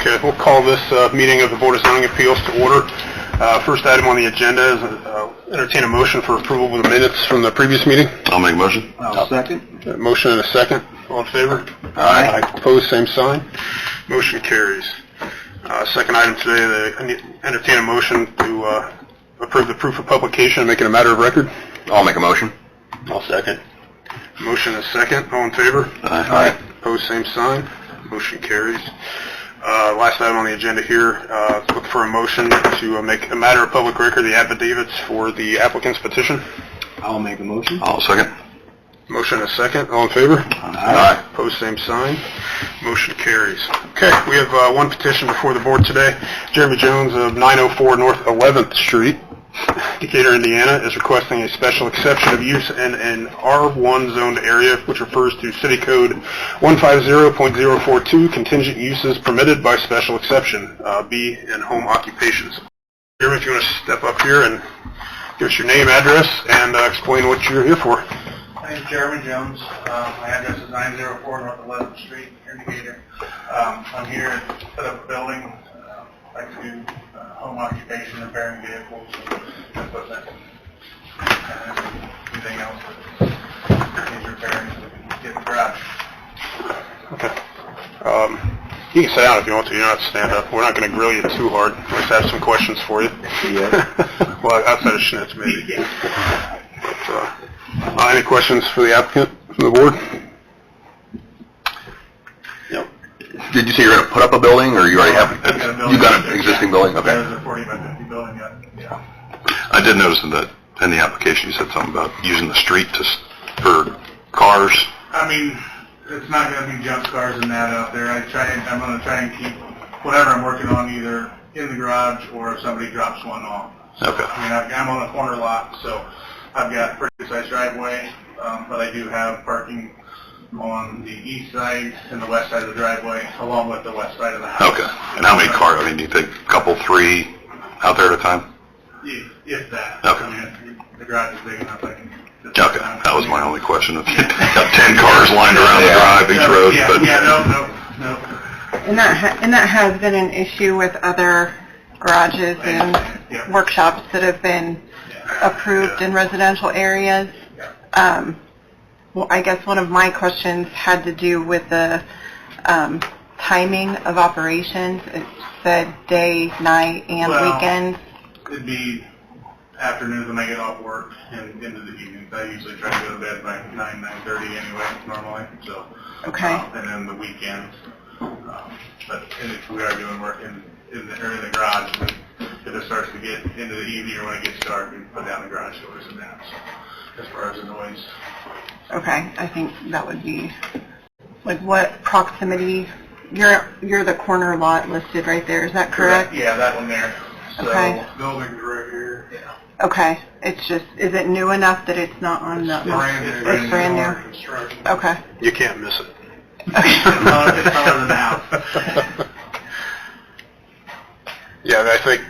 Okay, we'll call this meeting of the Board of Zoning Appeals to order. First item on the agenda is entertain a motion for approval of the minutes from the previous meeting. I'll make a motion. I'll second. Motion and a second. All in favor? Aye. Opposed, same sign. Motion carries. Second item today, entertain a motion to approve the proof of publication and make it a matter of record. I'll make a motion. I'll second. Motion and a second. All in favor? Aye. Opposed, same sign. Motion carries. Last item on the agenda here, look for a motion to make a matter of public record the affidavits for the applicant's petition. I'll make a motion. I'll second. Motion and a second. All in favor? Aye. Opposed, same sign. Motion carries. Okay, we have one petition before the board today. Jeremy Jones of 904 North 11th Street, Decatur, Indiana, is requesting a special exception of use in an R1 zoned area, which refers to City Code 150.042, contingent uses permitted by special exception, B, and home occupations. Jeremy, if you want to step up here and give us your name, address, and explain what you're here for. My name is Jeremy Jones. My address is 904 North 11th Street here in Decatur. I'm here to set up a building. I do home occupation, repairing vehicles, and equipment, and anything else that needs repairing so we can get the garage. Okay. You can sit down if you want to. You don't have to stand up. We're not going to grill you too hard. We just have some questions for you. Yeah. Well, outside of Schnitz, maybe. But, any questions for the applicant from the board? Yep. Did you say you're going to put up a building, or you already have? You got an existing building? Okay. There's a 40 by 50 building yet. Yeah. I did notice that in the application you said something about using the street for cars. I mean, it's not going to be junk cars and that out there. I'm going to try and keep whatever I'm working on either in the garage or if somebody drops one off. So, Okay. I mean, I'm on a corner lot, so I've got a pretty good sized driveway, but I do have parking on the east side and the west side of the driveway, along with the west side of the house. Okay. And how many cars? I mean, do you think a couple, three out there at a time? If that. Okay. I mean, the garage is big enough, I can... Okay. That was my only question. If you got 10 cars lined around the drive each road. Yeah, But no. And that has been an issue with other garages and workshops that have been approved in residential areas. Well, I guess one of my questions had to do with the timing of operations. It said day, night, and weekends. It'd be afternoons when I get off work and into the evenings. I usually try to go to bed by 9:30 anyway, normally. So. Okay. And then the weekends. But if we are doing work in the garage, and if it starts to get into the evening or when it gets dark, we put down the garage doors and that. So, as far as the noise. Okay, I think that would be, like, what proximity, you're the corner lot listed right there, is that correct? Yeah, that one there. So, Okay. building's right here. Yeah. Okay, it's just, is it new enough that it's not on the... It's brand new? Construction. Okay. You can't miss it. It's taller than the house. Yeah, I think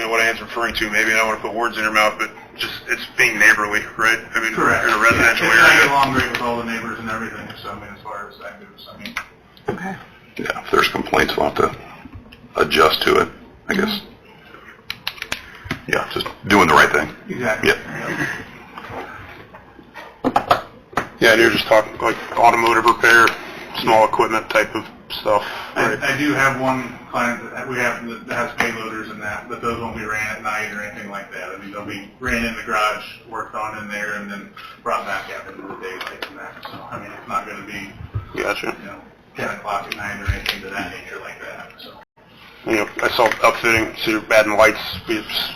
what Ann's referring to, maybe I don't want to put words in your mouth, but just it's being neighborly, right? I mean, Correct. in a residential I get area. along great with all the neighbors and everything, so I mean, as far as that goes, I mean. Okay. yeah, if there's complaints, we'll have to adjust to it, I guess. Yeah, just doing the right thing. Exactly. Yep. Yeah, and you're just talking like automotive repair, small equipment type of stuff, right? I do have one client that we have that has payloaders and that, but those won't be ran at night or anything like that. I mean, they'll be ran in the garage, worked on in there, and then brought back out into the daylight and that. So, I mean, it's not going to be, Gotcha. 10 o'clock at night or anything to that nature like that. So. You know, I saw upfitting, so you're adding lights,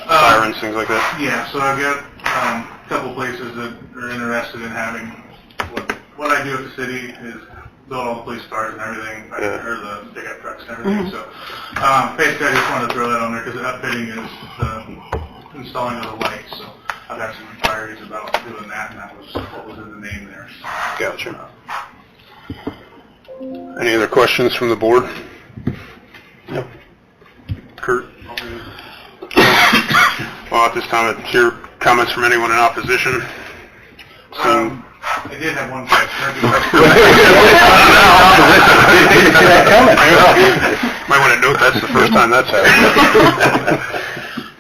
sirens, things like that. Yeah, so I've got a couple places that are interested in having, what I do at the city is build all the police cars and everything, or the pickup trucks and everything. So basically I just wanted to throw that on there because the upfitting is the installing of the lights. So I've had some inquiries about doing that, and that was what was in the name there. So, Gotcha. Any other questions from the board? Yep. Kurt? Well, at this time, I'd hear comments from anyone in opposition. I did have one question. Might want to note that's the first time that's happened.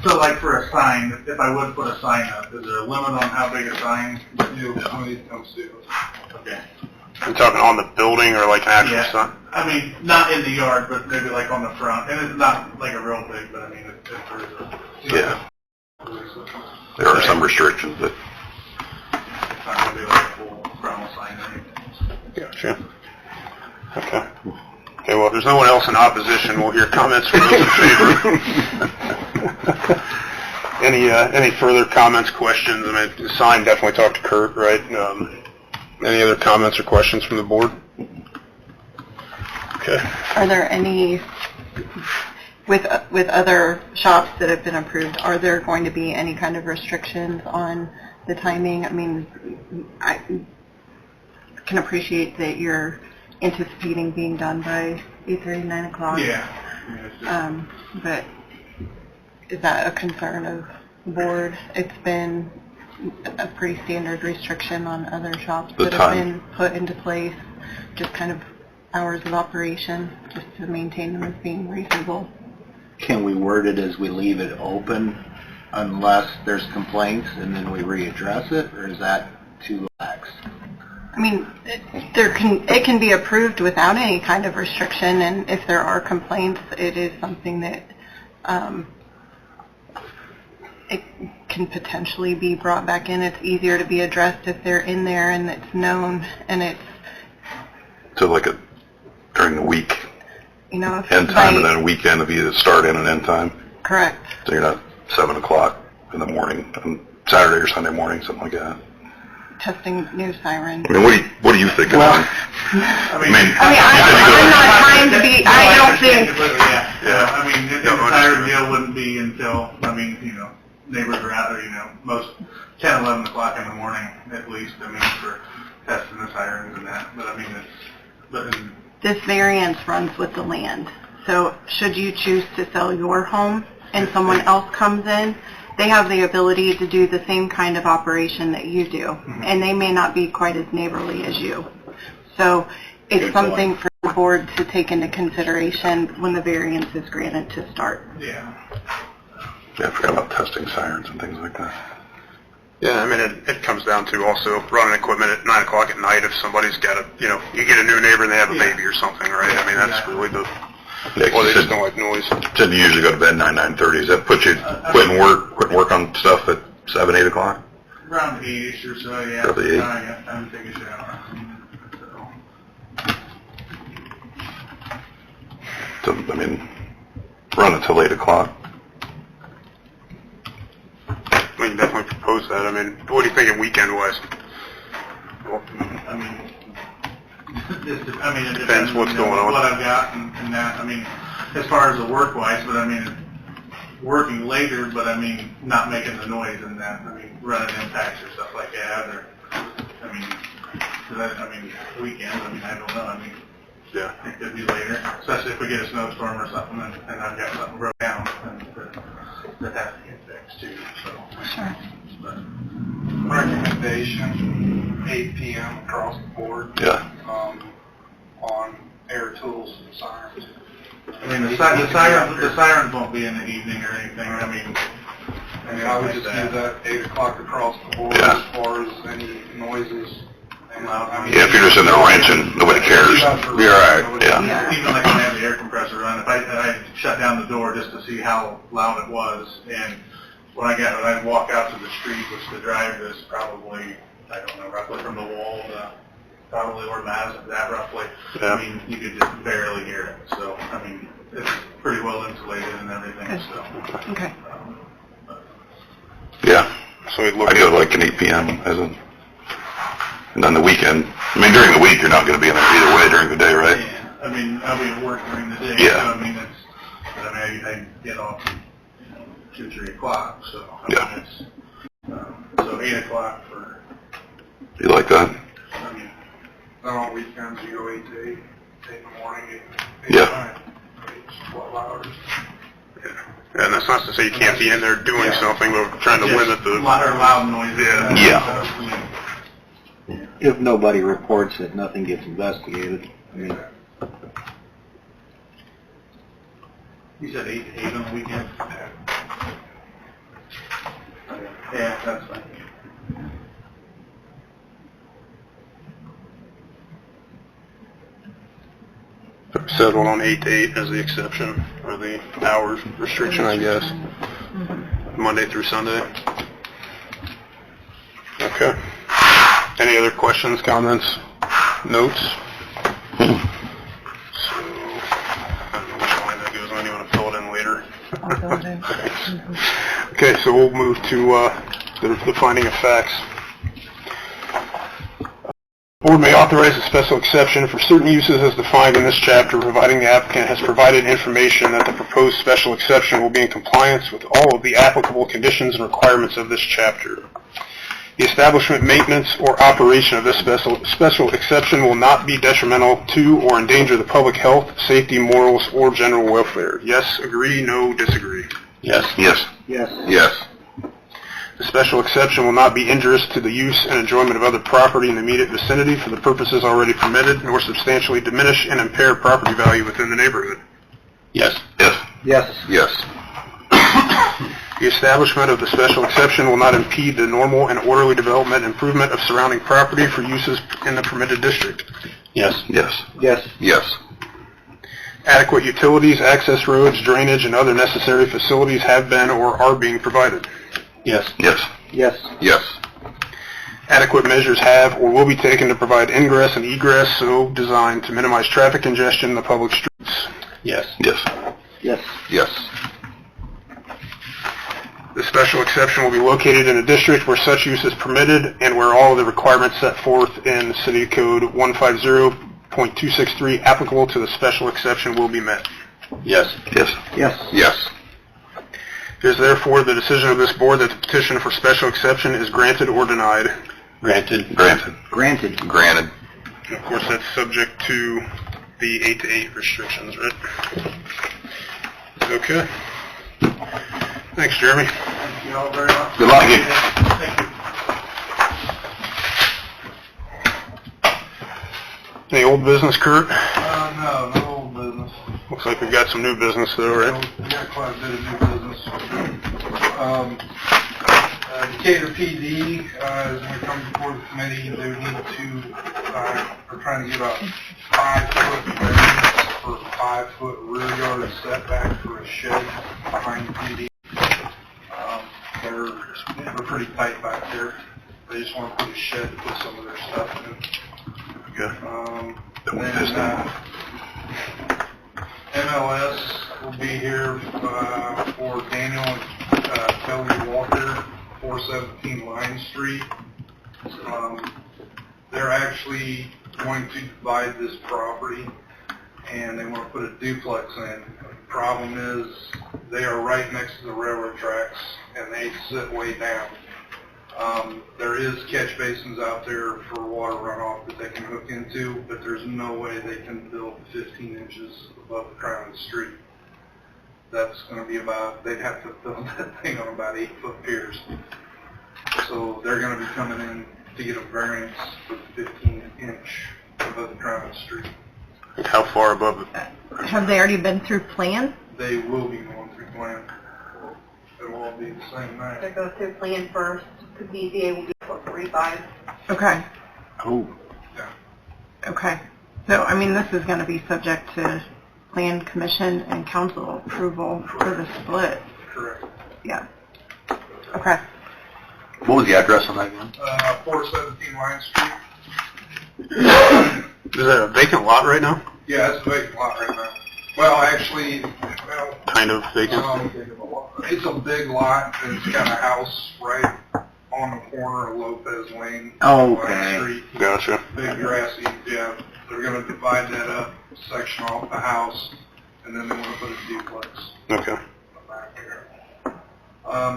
So like for a sign, if I would put a sign up, is there a limit on how big a sign you comes to? Okay. I'm talking on the building or like an actual Yeah. sign? I mean, not in the yard, but maybe like on the front, and it's not like a real big, but I mean, it's for the... Yeah. There are some restrictions that, It's not gonna be like a full frontal sign or anything. Gotcha. Okay. Okay, well, if there's no one else in opposition, we'll hear comments from those in favor. Any further comments, questions? I mean, the sign, definitely talk to Kurt, right? Any other comments or questions from the board? Okay. Are there any, with other shops that have been approved, are there going to be any kind of restrictions on the timing? I mean, I can appreciate that you're anticipating being done by 8:30, 9 o'clock. Yeah. I mean, it's just- But is that a concern of the board? It's been a pretty standard restriction on other shops The that have time. been put into place, just kind of hours of operation, just to maintain them as being reasonable. Can we word it as we leave it open unless there's complaints and then we readdress it, or is that too lax? I mean, it can be approved without any kind of restriction, and if there are complaints, it is something that it can potentially be brought back in. It's easier to be addressed if they're in there and it's known, and it's, so like during the week, you know, if end time, and by- then a weekend of either start and an end time. correct. So you're not 7 o'clock in the morning, on Saturday or Sunday morning, something like that. Testing new sirens. I mean, what do you think? Well, I mean, I'm not trying to be, I don't think, Yeah, I mean, the entire deal wouldn't be until, I mean, you know, neighbors are out there, you know, most 10, 11 o'clock in the morning at least, I mean, for testing the sirens and that, but I mean, this variance runs with the land. So should you choose to sell your home and someone else comes in, they have the ability to do the same kind of operation that you do, and they may not be quite as neighborly as you. So it's Good something for the board to take into consideration when the variance is granted to start. yeah. Yeah, I forgot about testing sirens and things like that. Yeah, I mean, it comes down to also running equipment at 9 o'clock at night if somebody's got a, you know, you get a new neighbor and they have a baby or something, right? I mean, that's really the, Yeah, or they you just said, don't like noise. said you usually go to bed 9:30. Does that put you quitting work on stuff at 7, 8 o'clock? Around 8-ish or so, yeah. Probably 8. I got time to take a shower. So. So, I mean, run until 8 o'clock. We can definitely propose that. I mean, what are you thinking weekend-wise? Well, I mean, it Depends what's you know, going on. what I've got and that. I mean, as far as the work-wise, but I mean, working later, but I mean, not making the noise and that. I mean, running impacts or stuff like that. Or, I mean, weekends. I mean, I don't know. I mean, yeah. it could be later, especially if we get a snowstorm or something, and I've got something broke down that has to get fixed too. So. Sure. Recommendation, 8 p.m. across the board, Yeah. on air tools and sirens. I mean, the sirens won't be in the evening or anything. I mean, I would just do that 8 o'clock across the board Yeah. as far as any noises. And, Yeah, if you're just in there wrenching, nobody cares. Be all right, yeah. Even like when I had the air compressor run, if I shut down the door just to see how loud it was, and when I'd walk out to the street, which the drive is probably, I don't know, roughly from the wall to probably where Matt's at roughly. Yeah. I mean, you could just barely hear it. So, I mean, it's pretty well insulated and everything, so. Okay. Yeah. So we'd look I go at, like an 8 p.m. And on the weekend, I mean, during the week, you're not going to be in there either way during the day, right? Yeah, I mean, I'll be at work during the day, Yeah. so I mean, I get off, 2, 3 o'clock, so, I Yeah. mean, it's, so 8 o'clock for, You like that? I mean, then on weekends, you go 8 to 8 in the morning, 8 Yeah. to 9. It's 12 hours. and that's not to say you can't be in there doing something, but we're trying to just limit the, loud noises. Yeah. Yeah. So, I mean, If nobody reports it, nothing gets investigated. I mean, You said 8 to 8 on the weekend? Yeah, that's fine. Settled on 8 to 8 as the exception, or the hours restriction, I guess. Monday through Sunday. Okay. Any other questions, comments, notes? So, I don't know which line that goes on. You want to fill it in later? I'll fill it in. Okay, so we'll move to the finding of facts. The board may authorize a special exception for certain uses as defined in this chapter, providing the applicant has provided information that the proposed special exception will be in compliance with all of the applicable conditions and requirements of this chapter. The establishment, maintenance, or operation of this special exception will not be detrimental to or endanger the public health, safety, morals, or general welfare. Yes, agree, no, disagree. Yes. Yes. Yes. Yes. The special exception will not be injurious to the use and enjoyment of other property in the immediate vicinity for the purposes already permitted, nor substantially diminish and impair property value within the neighborhood. Yes. Yes. Yes. Yes. The establishment of the special exception will not impede the normal and orderly development and improvement of surrounding property for uses in the permitted district. Yes. Yes. Yes. Yes. Adequate utilities, access roads, drainage, and other necessary facilities have been or are being provided. Yes. Yes. Yes. Yes. Adequate measures have or will be taken to provide ingress and egress so designed to minimize traffic congestion in the public streets. Yes. Yes. Yes. Yes. The special exception will be located in a district where such use is permitted and where all of the requirements set forth in City Code 150.263 applicable to the special exception will be met. Yes. Yes. Yes. Yes. It is therefore the decision of this board that the petition for special exception is granted or denied. Granted. Granted. Granted. Granted. And of course, that's subject to the 8 to 8 restrictions, right? Okay. Thanks, Jeremy. Thank you all very much. Good luck. Thank you. Any old business, Kurt? No old business. Looks like we've got some new business though, right? We got quite a bit of new business. Decatur PD is going to come before the committee. They would need to, we're trying to get a 5-foot variance for a 5-foot rear yard setback for a shed behind the PD. They're pretty tight back there. They just want to put a shed to put some of their stuff in. Okay. MLS will be here for Daniel and Kelly Walker, 417 Line Street. They're actually going to divide this property, and they want to put a duplex in. The problem is they are right next to the railroad tracks, and they sit way down. There is catch basins out there for water runoff that they can hook into, but there's no way they can build 15 inches above the crown of the street. That's going to be about, they'd have to build that thing on about 8-foot piers. So they're going to be coming in to get a variance for the 15-inch above the crown of the street. How far above it? Have they already been through plan? They will be going through plan. It will all be the same They night. go through plan first, because the EPA will be 45. Okay, Oh. okay. So, I mean, this is going to be subject to plan commission and council approval for the split. Correct. Yeah. Okay. What was the address on that again? 417 Line Street. Is that a vacant lot right now? Yeah, it's a vacant lot right now. Well, actually, well, Kind of vacant. it's a big lot, and it's got a house right on the corner of Lopez Lane. Okay. Line Street. Gotcha. Big grassy, yeah. They're gonna divide that up, section off the house, and then they wanna put a duplex Okay. back there.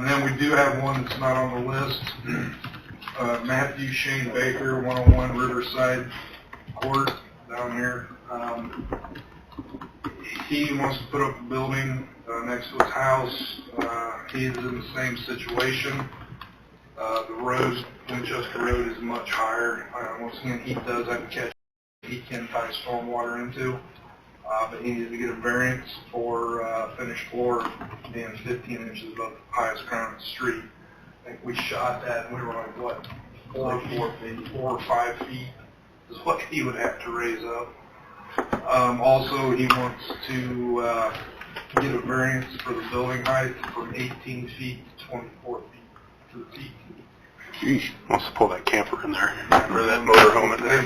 Then we do have one that's not on the list. Matthew Shane Baker, 101 Riverside Court down here. He wants to put up a building next to his house. He's in the same situation. The road, Winchester Road, is much higher. Once again, he does have a catch he can tie stormwater into. but he needed to get a variance for finished floor being 15 inches above the highest crown of the street. I think we shot that, and we were like, what, 4 or 5 feet is what he would have to raise up. Also, he wants to get a variance for the building height from 18 feet to 24 feet to the peak. Geez, wants to pull that camper in there, or that motor home in there.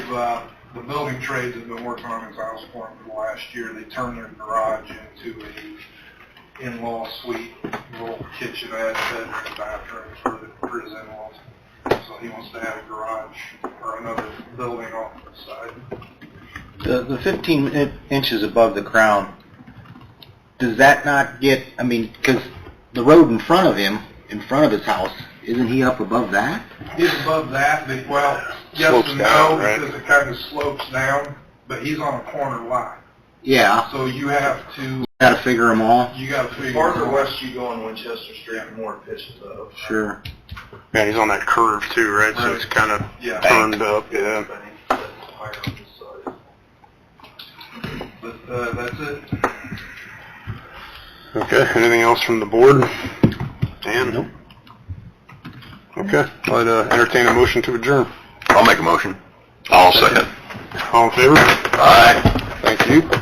The building trades have been working on his house for him for the last year. They turned their garage into a in-law suite, little kitchenette, bedroom, bathroom for his in-laws. So he wants to have a garage or another building off to the side. The 15 inches above the crown, does that not get, I mean, because the road in front of him, in front of his house, isn't he up above that? He's above that, but, well, yes Slopes and down, no, right? because it kind of slopes down, but he's on a corner lot. Yeah, So you have to, gotta figure them all. you got to figure. Farther west you go on Winchester Street, the more it pitches up. Sure. Yeah, he's on that curve too, right? So it's kind of Yeah. turned up, yeah. Higher on this side. But that's it. Okay, anything else from the board? Dan? Nope. Okay, I'd entertain a motion to adjourn. I'll make a motion. I'll second. All in favor? Aye. Thank you.